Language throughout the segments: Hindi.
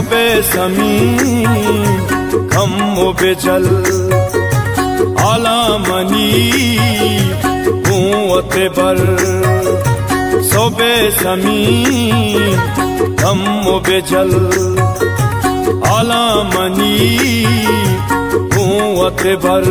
sobe samin kammo bejal alamani kuwate bar sobe samin kammo bejal alamani kuwate bar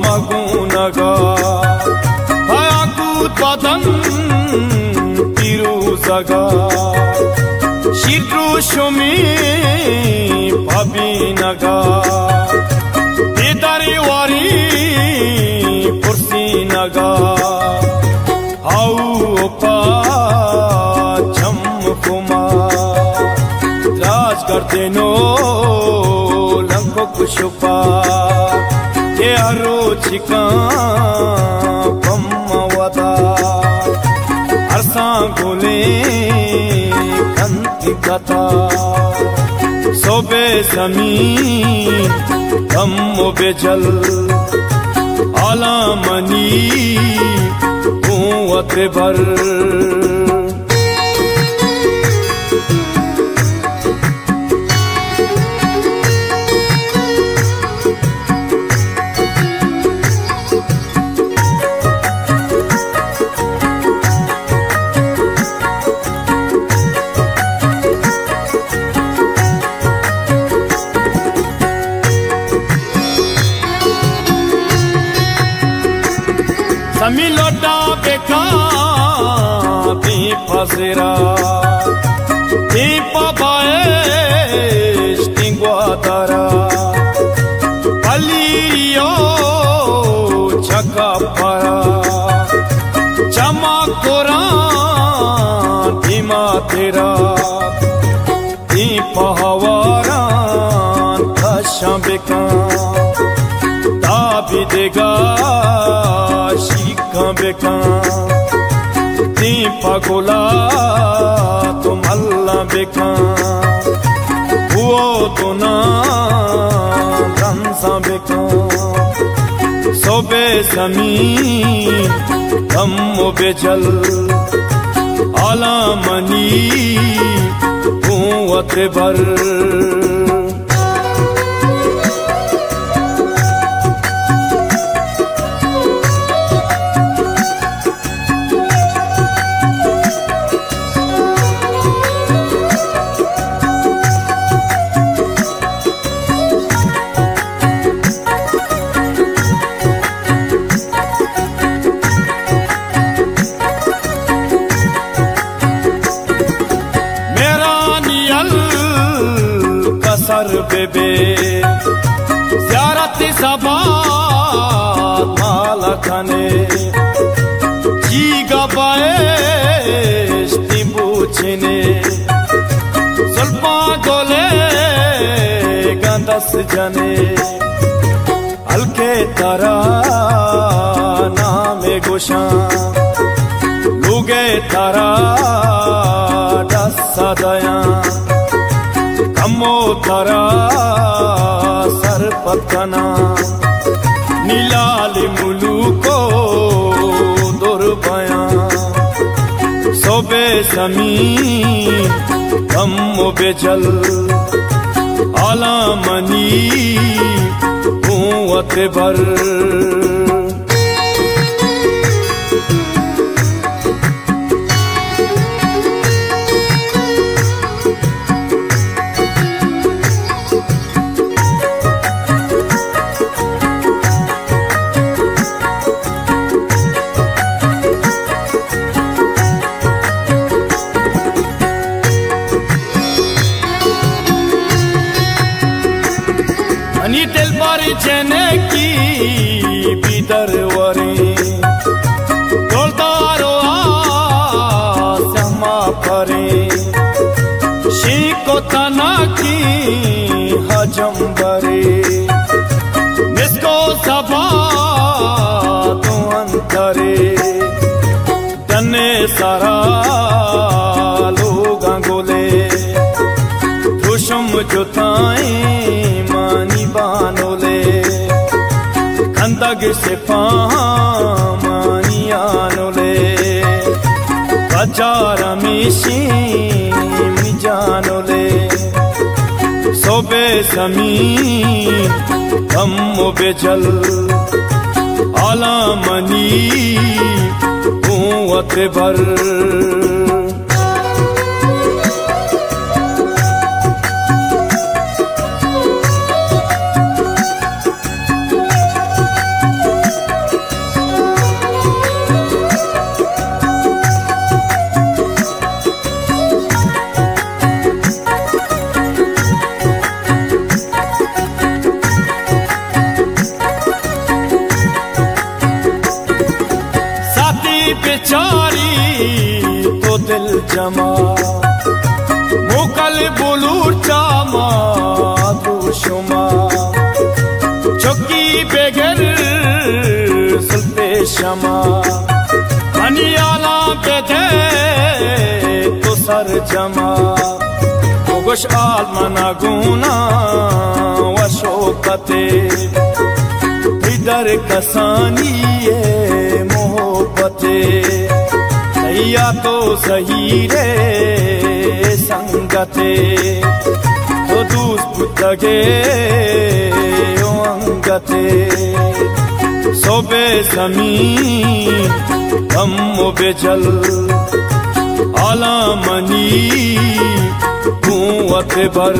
magunaga hayakut badan piruzaga shitru shumi pabinaga idari wari pursinaga au opa chamkuma raj gardeno lanko kushupa ke arochika pammawada arsa gole kanti kata sobe samin kammo bejal alamani kuwate bar Samilota beka ti pasera ti papaes tinguatara paliyo chakapara chamakora ti matera ti pahawara khashambeka tabidega beka ti pagola to malla beka uo to na dansa beka sobe samin kammo bejal alamani kuwate bar sir बेबे ज़ियारत सबात माला खाने जी गबाएश तिबुचने सुल्पा गोले गंदस जने हल्के तारा नामे गोशा लुगे तारा दसा दया कमो तारा सरपतना नीलाली मुलुको दुर्बया सोबे समीन कमो बेजल आलामनी कुवते बर नीतेल बारी चने की बिदर वरे गोलदारो आसमा परे शीको तना की हजम बरे निस्को सभा तो अंतरे तने सारा लोग गोले खुशम जुताए मानी बानोले कंदग से पानी आनोले बजारा मिशी जानोले सोबे ज़मीन हम बेजल आलामनी कुव्वत भर बेचारी तो दिल जमा मुकल बुलूर चामा तो शुमा चौकी बेगर सुल्ते शमा बनियाला बेदे तो सर जमा गोश आलमना गुना वशोकते इधर कसानी मोहब्बते सैया तो सही रे संगते तो दूस लगे अंगते सोबे ज़मीन हम बेजल आलामनी कुव्वत भर